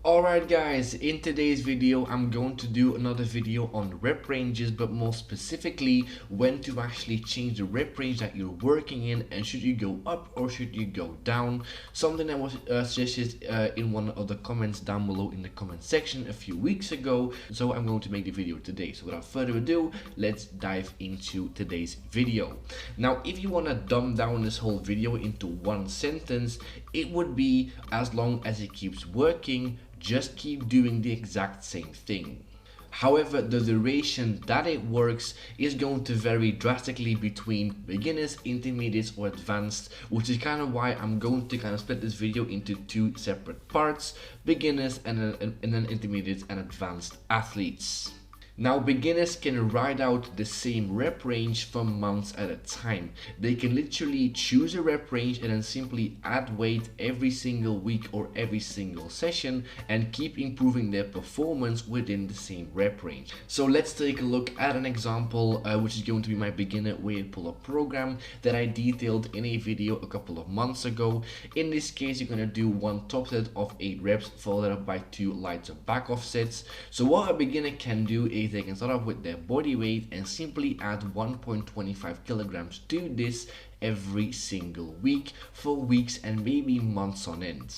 Alright guys, in today's video I'm going to do another video on rep ranges, but more specifically when to actually change the rep range that you're working in, and should you go up or should you go down. Something that was suggested in one of the comments down below in the comment section a few weeks ago, so I'm going to make the video today. So without further ado, let's dive into today's video. Now if you want to dumb down this whole video into one sentence, it would be, as long as it keeps working, just keep doing the exact same thing. However, the duration that it works is going to vary drastically between beginners, intermediates or advanced, which is kind of why I'm going to kind of split this video into two separate parts: beginners and then intermediates and advanced athletes. Now, beginners can ride out the same rep range for months at a time. They can literally choose a rep range and then simply add weight every single week or every single session and keep improving their performance within the same rep range. So let's take a look at an example, which is going to be my beginner weight pull-up program that I detailed in a video a couple of months ago. In this case, you're going to do one top set of 8 reps followed up by 2 lighter back off sets. So what a beginner can do is they can start off with their body weight and simply add 1.25 kilograms to this every single week for weeks and maybe months on end.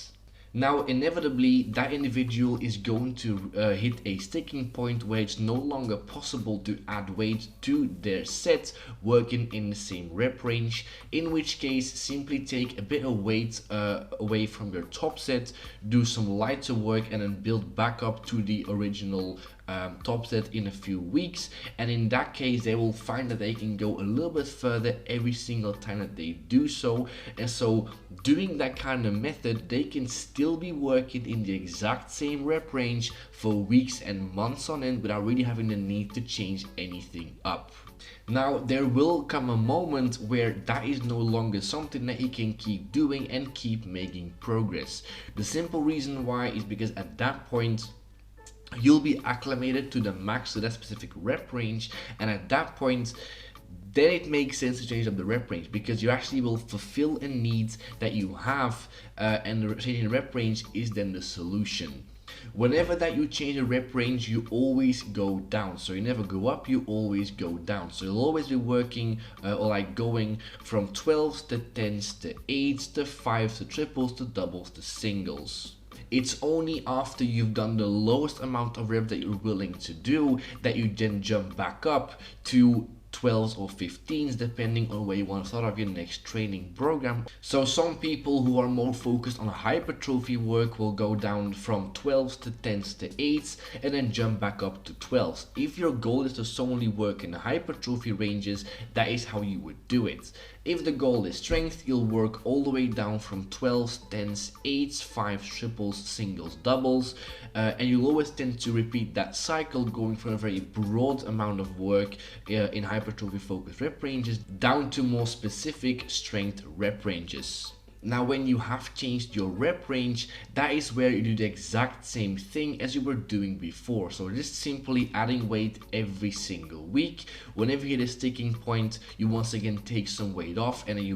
Now, inevitably, that individual is going to hit a sticking point where it's no longer possible to add weight to their sets working in the same rep range, in which case simply take a bit of weight away from your top set, do some lighter work and then build back up to the original top set in a few weeks, and in that case they will find that they can go a little bit further every single time that they do so. And so doing that kind of method, they can still be working in the exact same rep range for weeks and months on end without really having the need to change anything up. Now, there will come a moment where that is no longer something that you can keep doing and keep making progress. The simple reason why is because at that point you'll be acclimated to the max, to that specific rep range, and at that point then it makes sense to change up the rep range, because you actually will fulfill a need that you have, and the changing the rep range is then the solution. Whenever that you change the rep range, you always go down. So you never go up, you always go down. So you'll always be working or like going from 12s to 10s to 8s to 5s to triples to doubles to singles. It's only after you've done the lowest amount of reps that you're willing to do that you then jump back up to 12s or 15s, depending on where you want to start off your next training program. So some people who are more focused on hypertrophy work will go down from 12s to 10s to 8s and then jump back up to 12s. If your goal is to solely work in the hypertrophy ranges, that is how you would do it. If the goal is strength, you'll work all the way down from 12s, 10s, 8s, 5s, triples, singles, doubles, and you'll always tend to repeat that cycle, going from a very broad amount of work in hypertrophy focused rep ranges down to more specific strength rep ranges. Now, when you have changed your rep range, that is where you do the exact same thing as you were doing before. So just simply adding weight every single week. Whenever you hit a sticking point, you once again take some weight off and then you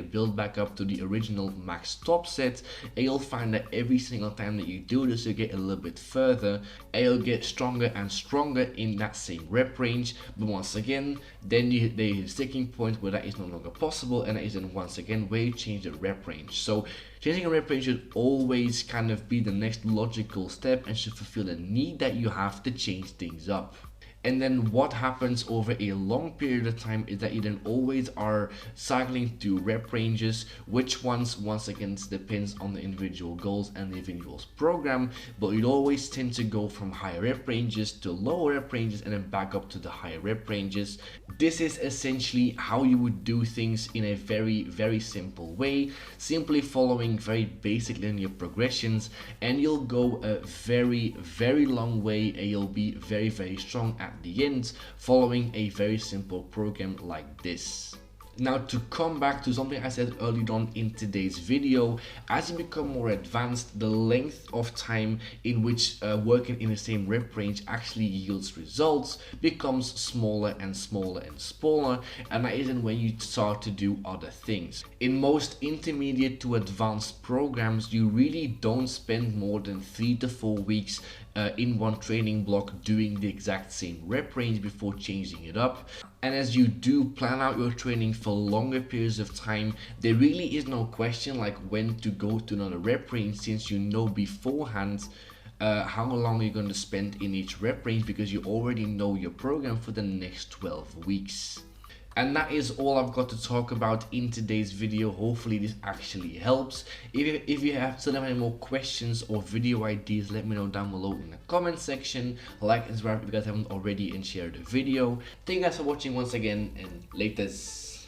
build back up to the original max top set, and you'll find that every single time that you do this, you get a little bit further and you'll get stronger and stronger in that same rep range. But once again, then you hit the sticking point where that is no longer possible, and that is then once again where you change the rep range. So changing a rep range should always kind of be the next logical step and should fulfill the need that you have to change things up. And then what happens over a long period of time is that you then always are cycling through rep ranges, which once again depends on the individual goals and the individual's program, but you'd always tend to go from higher rep ranges to lower rep ranges and then back up to the higher rep ranges. This is essentially how you would do things in a very simple way, simply following very basic linear progressions, and you'll go a very long way and you'll be very strong at the end, following a very simple program like this. Now, to come back to something I said earlier on in today's video, as you become more advanced, the length of time in which working in the same rep range actually yields results becomes smaller and smaller and smaller, and that isn't when you start to do other things. In most intermediate to advanced programs, you really don't spend more than 3 to 4 weeks in one training block doing the exact same rep range before changing it up. And as you do plan out your training for longer periods of time, there really is no question like when to go to another rep range, since you know beforehand how long you're going to spend in each rep range, because you already know your program for the next 12 weeks. And that is all I've got to talk about in today's video. Hopefully this actually helps. If you still have any more questions or video ideas, let me know down below in the comment section. Like and subscribe if you guys haven't already, and share the video. Thank you guys for watching once again, and latest.